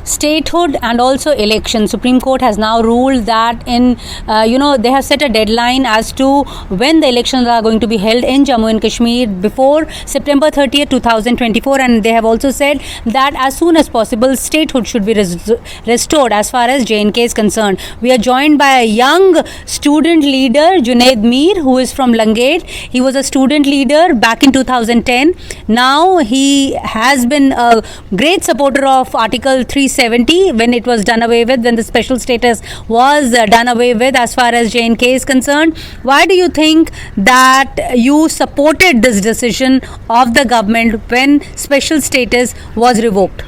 statehood and also elections. Supreme Court has now ruled that they have set a deadline as to when the elections are going to be held in Jammu and Kashmir before September 30th, 2024, and they have also said that as soon as possible statehood should be restored as far as J&K is concerned. We are joined by a young student leader, Junaid Mir, who is from Langate. He was a student leader back in 2010. Now he has been a great supporter of Article 370 when it was done away with, when the special status was done away with as far as J&K is concerned. Why do you think that you supported this decision of the government when special status was revoked?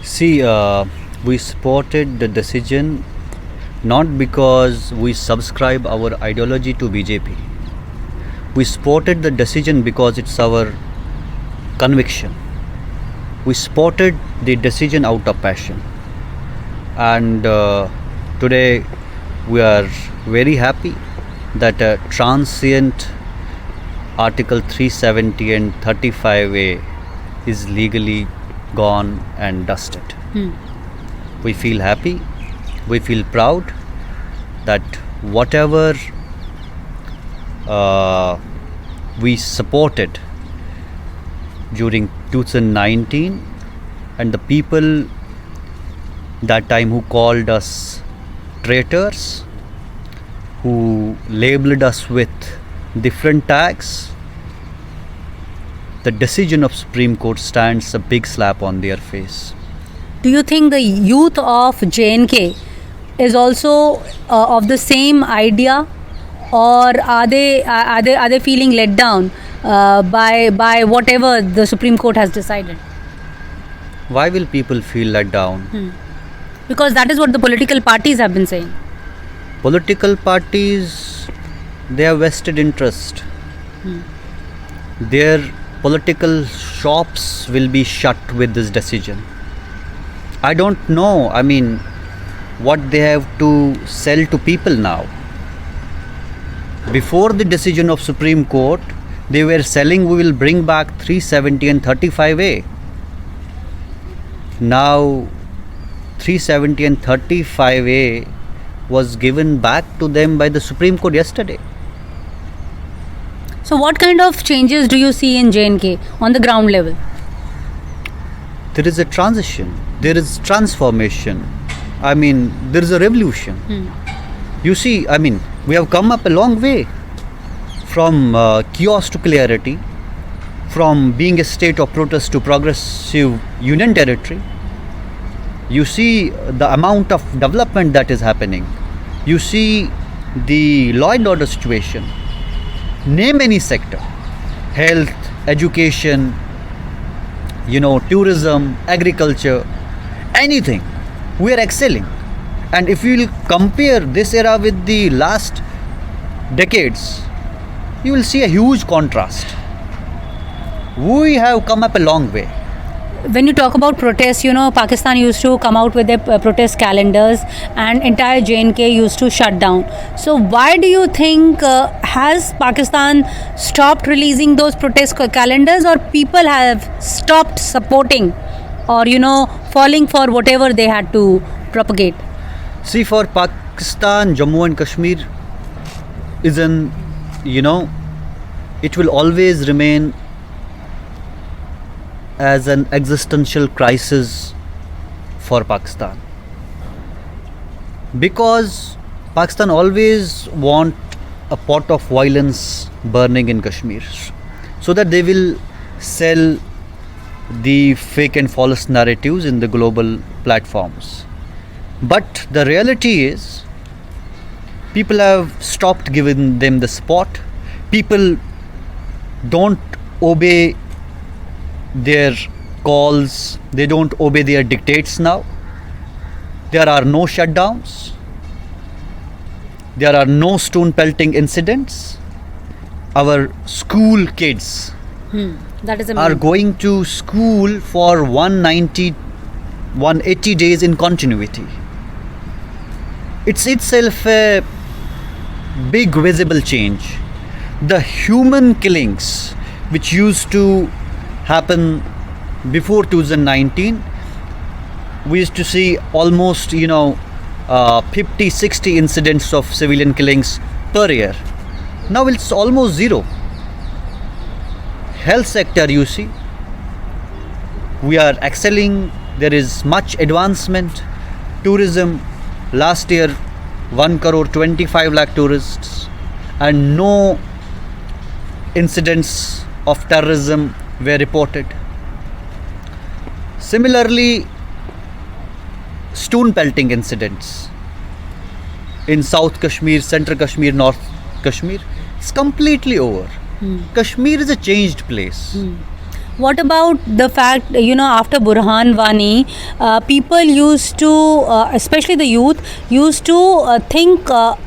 See, we supported the decision not because we subscribe our ideology to BJP. We supported the decision because it's our conviction. We supported the decision out of passion. And today we are very happy that a transient Article 370 and 35A is legally gone and dusted. We feel happy, we feel proud that whatever we supported during 2019 and the people that time who called us traitors, who labeled us with different tags, the decision of Supreme Court stands a big slap on their face. Do you think the youth of J&K is also of the same idea, or are they feeling let down by whatever the Supreme Court has decided? Why will people feel let down? Because that is what the political parties have been saying. Political parties, they have vested interest. Their political shops will be shut with this decision. I don't know, what they have to sell to people now. Before the decision of Supreme Court, they were selling we will bring back 370 and 35A. Now 370 and 35A was given back to them by the Supreme Court yesterday. So what kind of changes do you see in J&K on the ground level? There is a transition, there is transformation, there is a revolution. You see, we have come up a long way from chaos to clarity, from being a state of protest to progressive union territory. You see the amount of development that is happening. You see the law and order situation. Name any sector, health, education, tourism, agriculture, anything. We are excelling. And if you will compare this era with the last decades, you will see a huge contrast. We have come up a long way. When you talk about protests, Pakistan used to come out with their protest calendars and entire J&K used to shut down. So why do you think has Pakistan stopped releasing those protest calendars, or people have stopped supporting or falling for whatever they had to propagate? See, for Pakistan, Jammu and Kashmir is it will always remain as an existential crisis for Pakistan, because Pakistan always want a pot of violence burning in Kashmir so that they will sell the fake and false narratives in the global platforms. But the reality is people have stopped giving them the support. People don't obey their calls, they don't obey their dictates now. There are no shutdowns, there are no stone pelting incidents. Our school kids that is are going to school for 180 days in continuity. It's itself a big visible change. The human killings which used to happen before 2019 we used to see almost 50-60 incidents of civilian killings per year. Now it's almost zero. Health sector, you see, we are excelling. There is much advancement. Tourism, last year 1 crore 25 lakh tourists, and no incidents of terrorism were reported. Similarly, stone pelting incidents in South Kashmir, Central Kashmir, North Kashmir, it's completely over. Kashmir is a changed place. What about the fact, after Burhan Wani, people used to, especially the youth, used to think of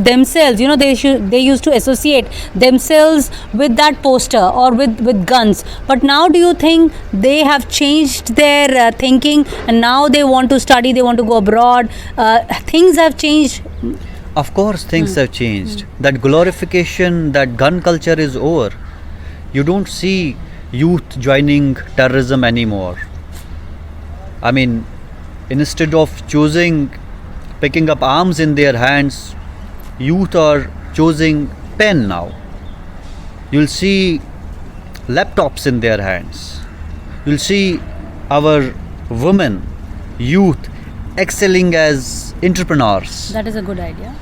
themselves. They used to associate themselves with that poster or with guns. But now, do you think they have changed their thinking, and now they want to study, they want to go abroad? Things have changed. Of course, things have changed. That glorification, that gun culture is over. You don't see youth joining terrorism anymore. I mean, instead of picking up arms in their hands, youth are choosing pen now. You'll see laptops in their hands. You'll see our women, youth, excelling as entrepreneurs. That is a good idea.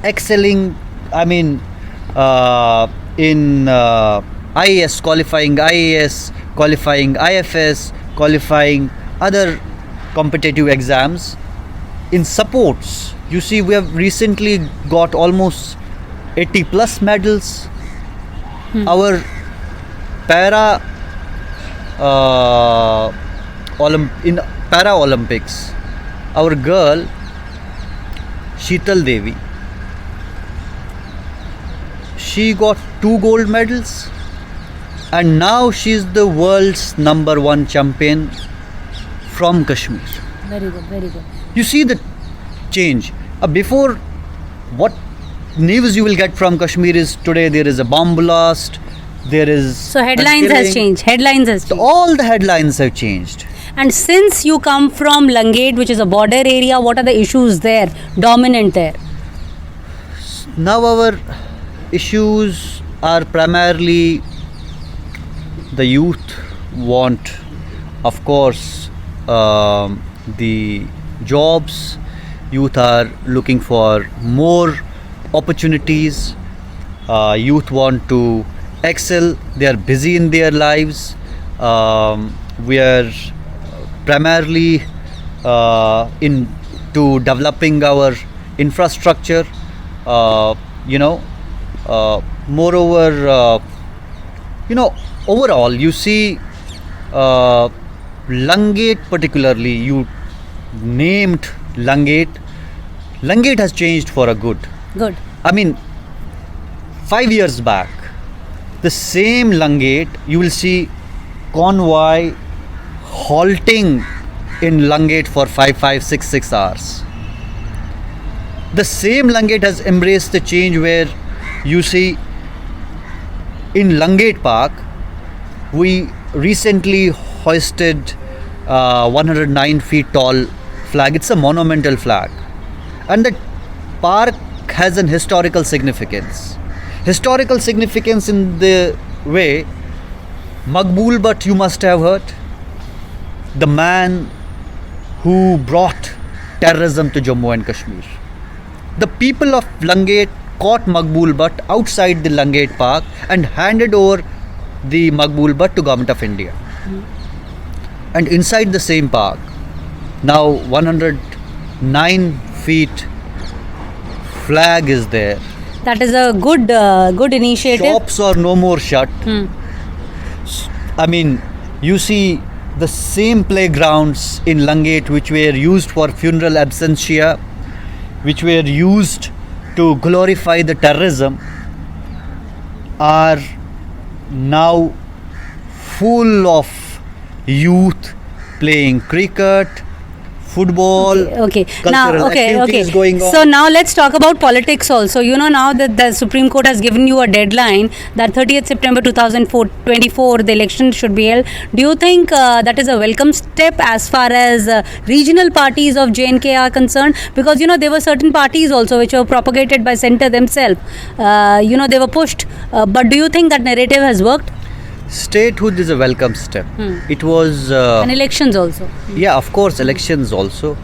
Excelling, in IAS, qualifying IFS, qualifying other competitive exams. In supports, you see, we have recently got almost 80 plus medals. Our para in para Olympics, our girl Sheetal Devi, she got 2 gold medals, and now she's the world's #1 champion from Kashmir. Very good, very good. You see the change. Before, what news you will get from Kashmir is today there is a bomb blast, there is So headlines has changed. All the headlines have changed. And since you come from Langate, which is a border area, what are the issues there, dominant there? Now our issues are primarily the youth want, of course, the jobs. Youth are looking for more opportunities. Youth want to excel. They are busy in their lives. We are primarily into developing our infrastructure. Moreover, overall, you see, Langate particularly, you named Langate. Langate has changed for a good. Good. 5 years back, the same Langate, you will see convoy halting in Langate for 6 hours. The same Langate has embraced the change where you see in Langate Park, we recently hoisted 109 feet tall flag. It's a monumental flag, and the park has an historical significance. Historical significance in the way, Maqbool Butt, you must have heard, the man who brought terrorism to Jammu and Kashmir. The people of Langate caught Maqbool Butt outside the Langate Park and handed over the Maqbool Butt to Government of India. And inside the same park, now 109 feet flag is there. That is a good initiative. Shops are no more shut. You see the same playgrounds in Langate which were used for funeral absentia, which were used to glorify the terrorism, are now full of youth playing cricket, football, Okay. cultural activities going on. So now let's talk about politics also. You know, now that the Supreme Court has given you a deadline that 30th September 2024 the election should be held. Do you think that is a welcome step as far as regional parties of J&K are concerned? Because you know there were certain parties also which were propagated by centre themselves. You know, they were pushed. But do you think that narrative has worked? Statehood is a welcome step. It was And elections also. yeah, of course, elections also.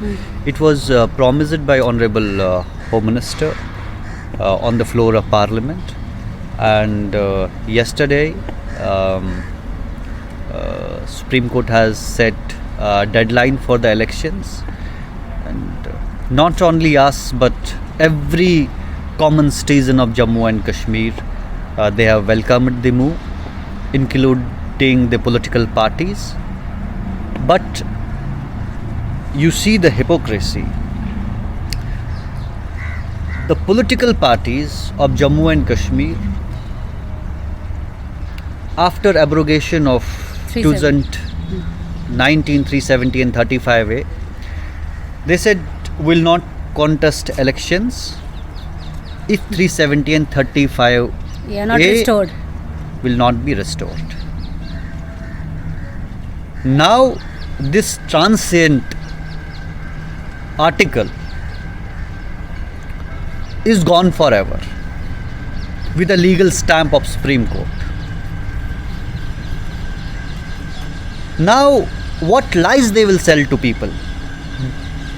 It was promised by Honorable Home Minister on the floor of Parliament, and yesterday Supreme Court has set a deadline for the elections, and not only us but every common citizen of Jammu and Kashmir, they have welcomed the move, including the political parties. But you see the hypocrisy. The political parties of Jammu and Kashmir, after abrogation of 2019 370 and 35A, they said will not contest elections if 370 and 35 Yeah, not restored. will not be restored. Now this transient article is gone forever with a legal stamp of Supreme Court. Now what lies they will sell to people?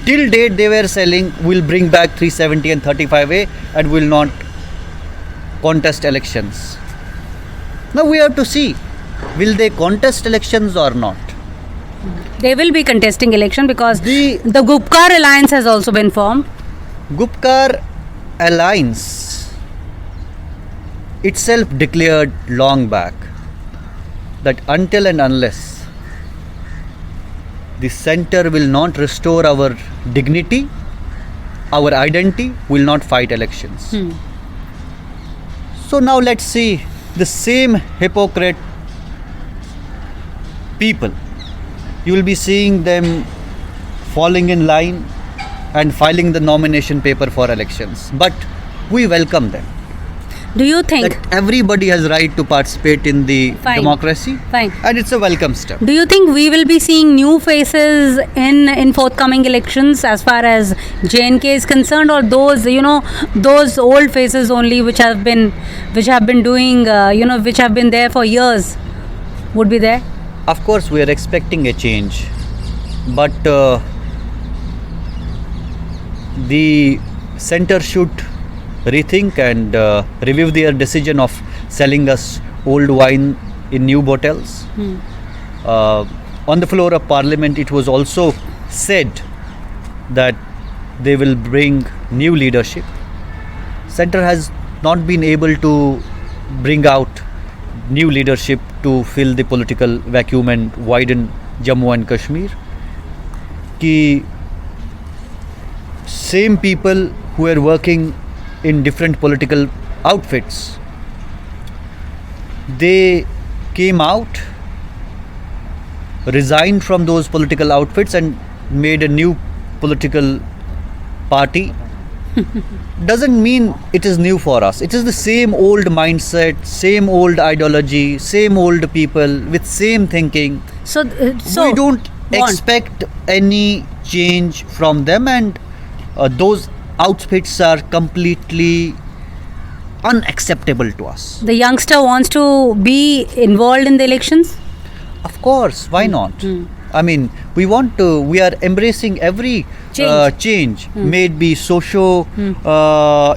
Till date they were selling will bring back 370 and 35A and will not contest elections. Now we have to see, will they contest elections or not? They will be contesting election because The the Gupkar alliance has also been formed. Gupkar alliance itself declared long back that until and unless the centre will not restore our dignity, our identity, will not fight elections. So now let's see the same hypocrite people. You will be seeing them falling in line and filing the nomination paper for elections. But we welcome them. Do you think? That everybody has right to participate in the Fine. democracy. Fine. And it's a welcome step. Do you think we will be seeing new faces in forthcoming elections as far as J&K is concerned, or those those old faces only which have been doing which have been there for years would be there? Of course, we are expecting a change, but the centre should rethink and review their decision of selling us old wine in new bottles. On the floor of Parliament, it was also said that they will bring new leadership. Centre has not been able to bring out new leadership to fill the political vacuum and widen Jammu and Kashmir. Ki same people who are working in different political outfits, they came out, resigned from those political outfits and made a new political party. Doesn't mean it is new for us. It is the same old mindset, same old ideology, same old people with same thinking. So We don't expect any change from them, and those outfits are completely unacceptable to us. the youngster wants to be involved in the elections. Of course, why not? I mean, we are embracing every change, may it be socio,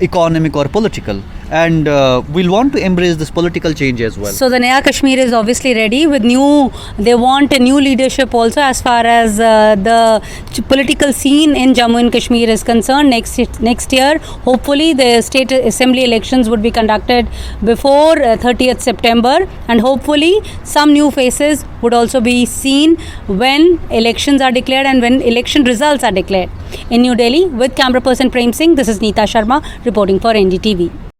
economic or political, and we'll want to embrace this political change as well. So the Naya Kashmir is obviously ready with they want a new leadership also as far as the political scene in Jammu and Kashmir is concerned. Next year, hopefully the state assembly elections would be conducted before 30th September, and hopefully some new faces would also be seen when elections are declared and when election results are declared. In New Delhi, with camera person Prem Singh, this is Neeta Sharma reporting for NDTV.